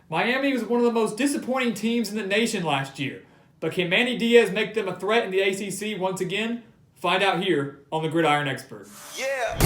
Miami was one of the most disappointing teams in the nation last year. But can Manny Diaz make them a threat in the ACC once again? Find out here on the Gridiron Expert. Yeah.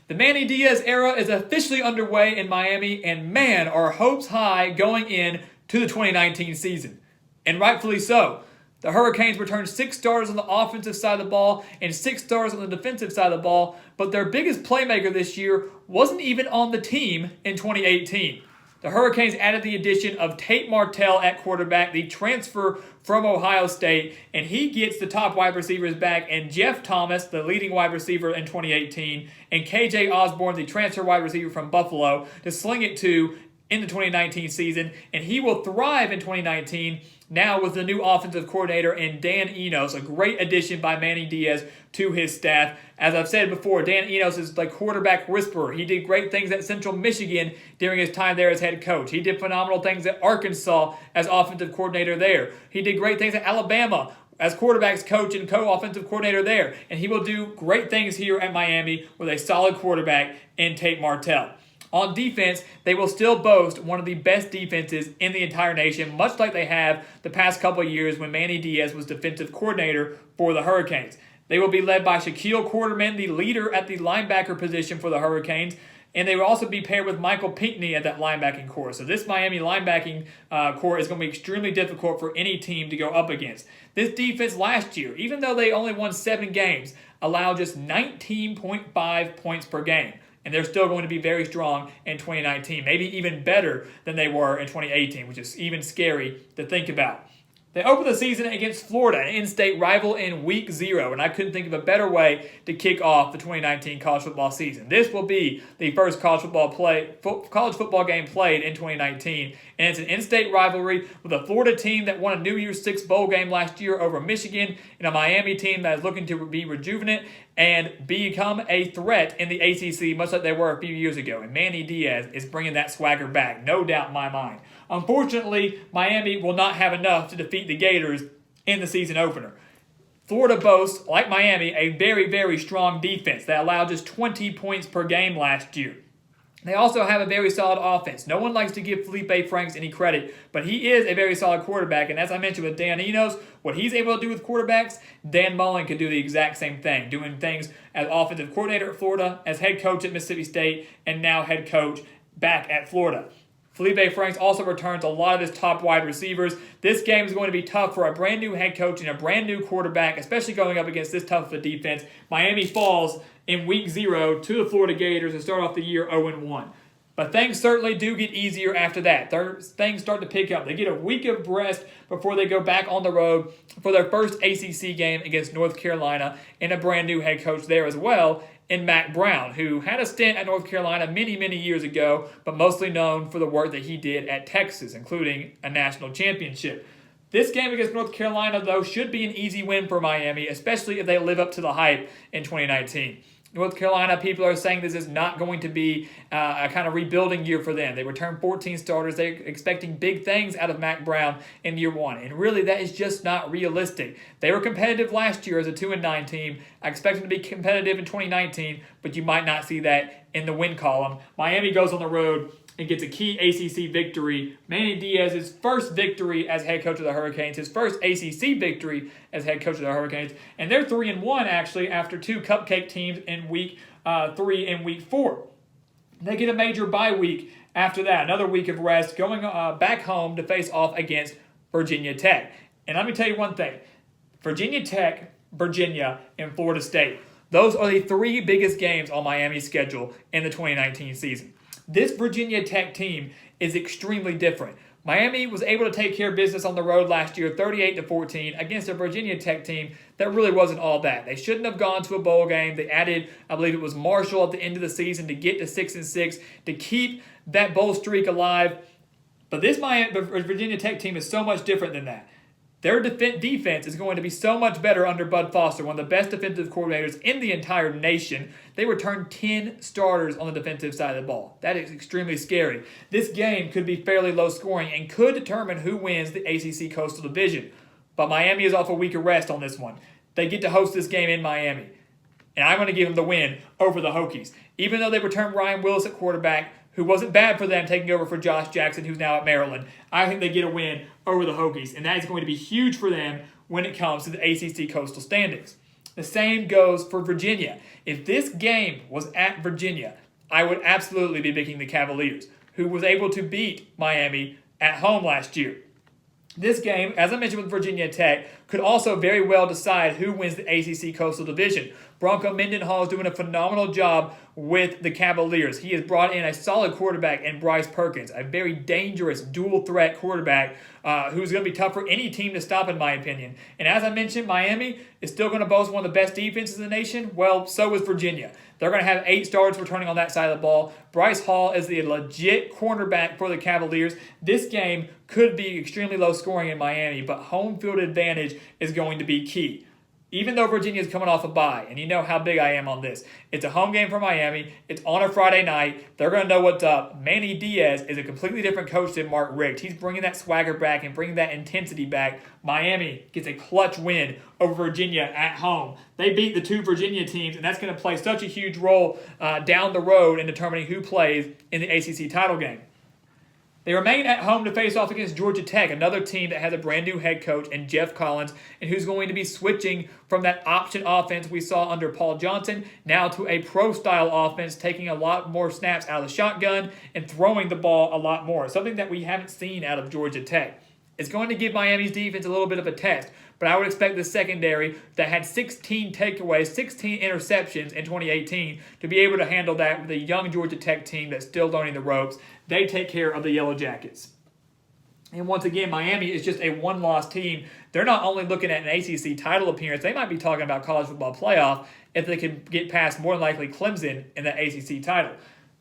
The Manny Diaz era is officially underway in Miami, and man, are hopes high going in to the 2019 season. And rightfully so. The Hurricanes returned 6 starters on the offensive side of the ball and 6 starters on the defensive side of the ball, but their biggest playmaker this year wasn't even on the team in 2018. The Hurricanes added the addition of Tate Martell at quarterback, the transfer from Ohio State, and he gets the top wide receivers back, and Jeff Thomas, the leading wide receiver in 2018, and KJ Osborne, the transfer wide receiver from Buffalo, to sling it to in the 2019 season, and he will thrive in 2019 now with the new offensive coordinator and Dan Enos, a great addition by Manny Diaz to his staff. As I've said before, Dan Enos is the quarterback whisperer. He did great things at Central Michigan during his time there as head coach. He did phenomenal things at Arkansas as offensive coordinator there. He did great things at Alabama as quarterbacks coach and co-offensive coordinator there. And he will do great things here at Miami with a solid quarterback in Tate Martell. On defense, they will still boast one of the best defenses in the entire nation, much like they have the past couple of years when Manny Diaz was defensive coordinator for the Hurricanes. They will be led by Shaquille Quarterman, the leader at the linebacker position for the Hurricanes, and they will also be paired with Michael Pinckney at that linebacking core. So this Miami linebacking core is going to be extremely difficult for any team to go up against. This defense last year, even though they only won 7 games, allowed just 19.5 points per game. And they're still going to be very strong in 2019, maybe even better than they were in 2018, which is even scary to think about. They opened the season against Florida, an in-state rival, in Week 0, and I couldn't think of a better way to kick off the 2019 college football season. This will be the first college football game played in 2019, and it's an in-state rivalry with a Florida team that won a New Year's Six bowl game last year over Michigan, and a Miami team that is looking to be rejuvenate and become a threat in the ACC, much like they were a few years ago. And Manny Diaz is bringing that swagger back, no doubt in my mind. Unfortunately, Miami will not have enough to defeat the Gators in the season opener. Florida boasts, like Miami, a very, very strong defense that allowed just 20 points per game last year. They also have a very solid offense. No one likes to give Felipe Franks any credit, but he is a very solid quarterback. And as I mentioned with Dan Enos, what he's able to do with quarterbacks, Dan Mullen can do the exact same thing, doing things as offensive coordinator at Florida, as head coach at Mississippi State, and now head coach back at Florida. Felipe Franks also returns a lot of his top wide receivers. This game is going to be tough for a brand new head coach and a brand new quarterback, especially going up against this tough of a defense. Miami falls in Week 0 to the Florida Gators and start off the year 0-1. But things certainly do get easier after that. Things start to pick up. They get a week of rest before they go back on the road for their first ACC game against North Carolina, and a brand new head coach there as well in Mack Brown, who had a stint at North Carolina many, many years ago, but mostly known for the work that he did at Texas, including a national championship. This game against North Carolina, though, should be an easy win for Miami, especially if they live up to the hype in 2019. North Carolina, people are saying this is not going to be a kind of rebuilding year for them. They returned 14 starters. They're expecting big things out of Mack Brown in year 1. And really, that is just not realistic. They were competitive last year as a 2-9 team. I expect them to be competitive in 2019, but you might not see that in the win column. Miami goes on the road and gets a key ACC victory. Manny Diaz's first victory as head coach of the Hurricanes, his first ACC victory as head coach of the Hurricanes, and they're 3-1 actually after 2 cupcake teams in Week 3 and Week 4. They get a major bye week after that, another week of rest, going back home to face off against Virginia Tech. And let me tell you one thing, Virginia Tech, Virginia, and Florida State, those are the 3 biggest games on Miami's schedule in the 2019 season. This Virginia Tech team is extremely different. Miami was able to take care of business on the road last year, 38-14, against a Virginia Tech team that really wasn't all that. They shouldn't have gone to a bowl game. They added, I believe it was Marshall at the end of the season to get to 6-6 to keep that bowl streak alive. But this Virginia Tech team is so much different than that. Their defense is going to be so much better under Bud Foster, one of the best defensive coordinators in the entire nation. They returned 10 starters on the defensive side of the ball. That is extremely scary. This game could be fairly low scoring and could determine who wins the ACC Coastal Division. But Miami is off a week of rest on this one. They get to host this game in Miami. and I'm going to give them the win over the Hokies. Even though they returned Ryan Willis at quarterback, who wasn't bad for them taking over for Josh Jackson, who's now at Maryland, I think they get a win over the Hokies, and that is going to be huge for them when it comes to the ACC Coastal standings. The same goes for Virginia. If this game was at Virginia, I would absolutely be picking the Cavaliers, who was able to beat Miami at home last year. This game, as I mentioned with Virginia Tech, could also very well decide who wins the ACC Coastal Division. Bronco Mendenhall is doing a phenomenal job with the Cavaliers. He has brought in a solid quarterback in Bryce Perkins, a very dangerous dual-threat quarterback who's going to be tough for any team to stop, in my opinion. And as I mentioned, Miami is still going to boast one of the best defenses in the nation. Well, so is Virginia. They're going to have 8 starters returning on that side of the ball. Bryce Hall is the legit cornerback for the Cavaliers. This game could be extremely low scoring in Miami, but home field advantage is going to be key. Even though Virginia is coming off a bye, and you know how big I am on this, it's a home game for Miami. It's on a Friday night. They're going to know what's up. Manny Diaz is a completely different coach than Mark Richt. He's bringing that swagger back and bringing that intensity back. Miami gets a clutch win over Virginia at home. They beat the 2 Virginia teams, and that's going to play such a huge role down the road in determining who plays in the ACC title game. They remain at home to face off against Georgia Tech, another team that has a brand new head coach and Jeff Collins, and who's going to be switching from that option offense we saw under Paul Johnson now to a pro-style offense, taking a lot more snaps out of the shotgun and throwing the ball a lot more, something that we haven't seen out of Georgia Tech. It's going to give Miami's defense a little bit of a test, but I would expect the secondary that had 16 takeaways, 16 interceptions in 2018 to be able to handle that with a young Georgia Tech team that's still learning the ropes. They take care of the Yellow Jackets. And once again, Miami is just a one-loss team. They're not only looking at an ACC title appearance, they might be talking about college football playoff if they can get past more than likely Clemson in the ACC title.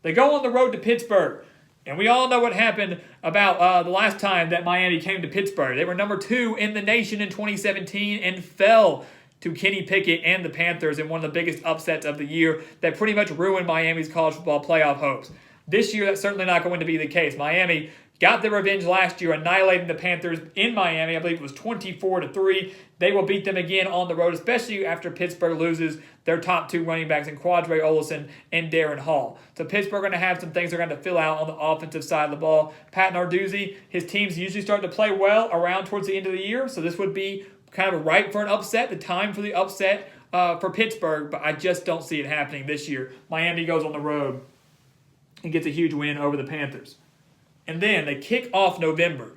They go on the road to Pittsburgh. And we all know what happened about the last time that Miami came to Pittsburgh. They were number 2 in the nation in 2017 and fell to Kenny Pickett and the Panthers in one of the biggest upsets of the year that pretty much ruined Miami's college football playoff hopes. This year, that's certainly not going to be the case. Miami got their revenge last year, annihilating the Panthers in Miami. I believe it was 24-3. They will beat them again on the road, especially after Pittsburgh loses their top 2 running backs in Quadre Olison and Darren Hall. So Pittsburgh are going to have some things they're going to fill out on the offensive side of the ball. Pat Narduzzi, his teams usually start to play well around towards the end of the year, so this would be kind of ripe for an upset, the time for the upset for Pittsburgh, but I just don't see it happening this year. Miami goes on the road and gets a huge win over the Panthers. And then they kick off November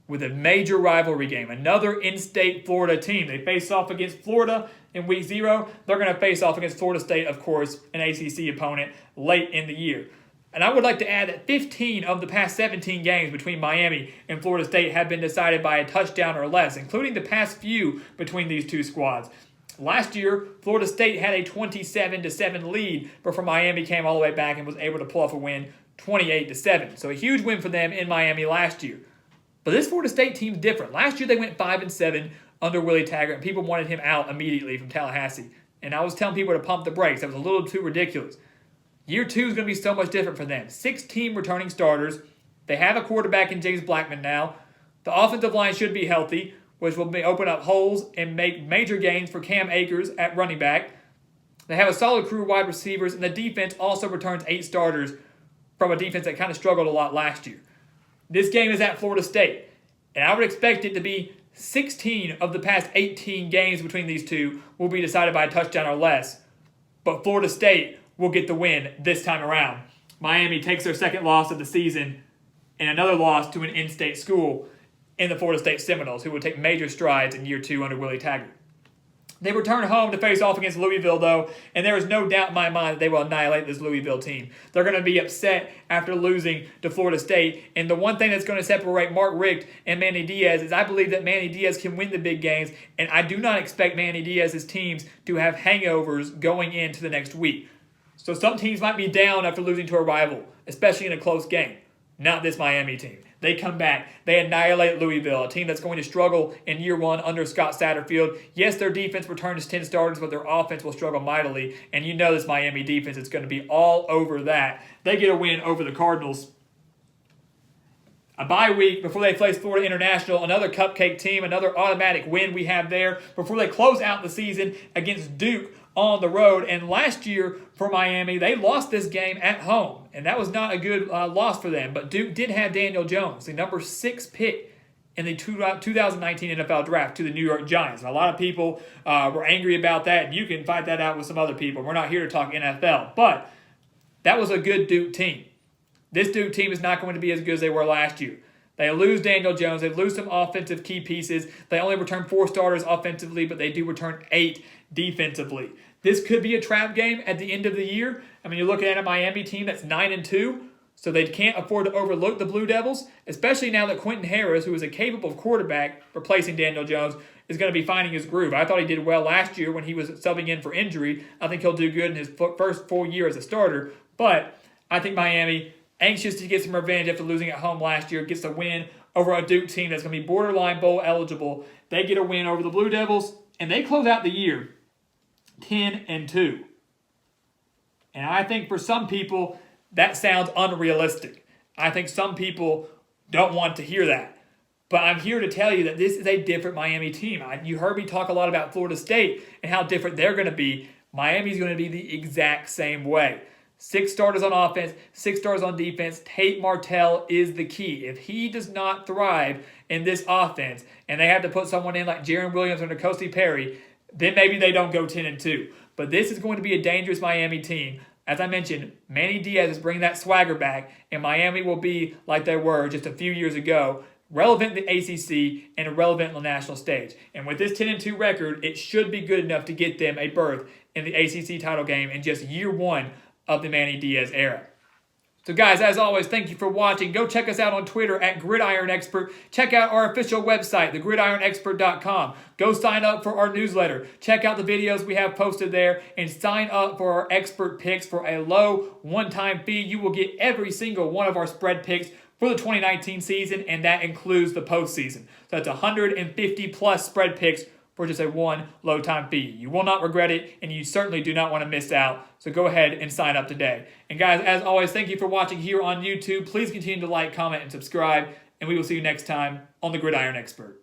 with a major rivalry game, another in-state Florida team. They face off against Florida in week 0. They're going to face off against Florida State, of course, an ACC opponent, late in the year. And I would like to add that 15 of the past 17 games between Miami and Florida State have been decided by a touchdown or less, including the past few between these two squads. Last year, Florida State had a 27-7 lead, before Miami came all the way back and was able to pull off a win 28-7. So a huge win for them in Miami last year. But this Florida State team's different. Last year they went 5-7 under Willie Taggart, and people wanted him out immediately from Tallahassee. And I was telling people to pump the brakes. That was a little too ridiculous. Year 2 is going to be so much different for them. 16 returning starters. They have a quarterback in James Blackman now. The offensive line should be healthy, which will open up holes and make major gains for Cam Akers at running back. They have a solid crew of wide receivers, and the defense also returns 8 starters from a defense that kind of struggled a lot last year. This game is at Florida State, and I would expect it to be 16 of the past 18 games between these two will be decided by a touchdown or less. But Florida State will get the win this time around. Miami takes their second loss of the season and another loss to an in-state school in the Florida State Seminoles, who will take major strides in year 2 under Willie Taggart. They return home to face off against Louisville, though, and there is no doubt in my mind that they will annihilate this Louisville team. They're going to be upset after losing to Florida State, and the one thing that's going to separate Mark Richt and Manny Diaz is I believe that Manny Diaz can win the big games, and I do not expect Manny Diaz's teams to have hangovers going into the next week. So some teams might be down after losing to a rival, especially in a close game. Not this Miami team. They come back. They annihilate Louisville, a team that's going to struggle in year 1 under Scott Satterfield. Yes, their defense returns 10 starters, but their offense will struggle mightily. And you know this Miami defense is going to be all over that. They get a win over the Cardinals. A bye week before they face Florida International, another cupcake team, another automatic win we have there before they close out the season against Duke on the road. And last year for Miami, they lost this game at home, and that was not a good loss for them. But Duke did have Daniel Jones, the number 6 pick in the 2019 NFL Draft, to the New York Giants. And a lot of people were angry about that, and you can fight that out with some other people. We're not here to talk NFL, but that was a good Duke team. This Duke team is not going to be as good as they were last year. They lose Daniel Jones. They lose some offensive key pieces. They only return 4 starters offensively, but they do return 8 defensively. This could be a trap game at the end of the year. I mean, you're looking at a Miami team that's 9-2, so they can't afford to overlook the Blue Devils, especially now that Quentin Harris, who is a capable quarterback replacing Daniel Jones, is going to be finding his groove. I thought he did well last year when he was subbing in for injury. I think he'll do good in his first full year as a starter, but I think Miami, anxious to get some revenge after losing at home last year, gets a win over a Duke team that's going to be borderline bowl eligible. They get a win over the Blue Devils, and they close out the year 10-2. And I think for some people, that sounds unrealistic. I think some people don't want to hear that. But I'm here to tell you that this is a different Miami team. You heard me talk a lot about Florida State and how different they're going to be. Miami's going to be the exact same way. 6 starters on offense, 6 starters on defense. Tate Martell is the key. If he does not thrive in this offense and they have to put someone in like Jaron Williams or N'Kosi Perry, then maybe they don't go 10-2. But this is going to be a dangerous Miami team. As I mentioned, Manny Diaz is bringing that swagger back, and Miami will be like they were just a few years ago, relevant in the ACC and relevant on the national stage. And with this 10-2 record, it should be good enough to get them a berth in the ACC title game in just year 1 of the Manny Diaz era. So guys, as always, thank you for watching. Go check us out on Twitter at Gridiron Expert. Check out our official website, thegridironexpert.com. Go sign up for our newsletter. Check out the videos we have posted there and sign up for our expert picks for a low one-time fee. You will get every single one of our spread picks for the 2019 season, and that includes the postseason. So that's 150 plus spread picks for just a one low-time fee. You will not regret it, and you certainly do not want to miss out. So go ahead and sign up today. And guys, as always, thank you for watching here on YouTube. Please continue to like, comment, and subscribe, and we will see you next time on The Gridiron Expert.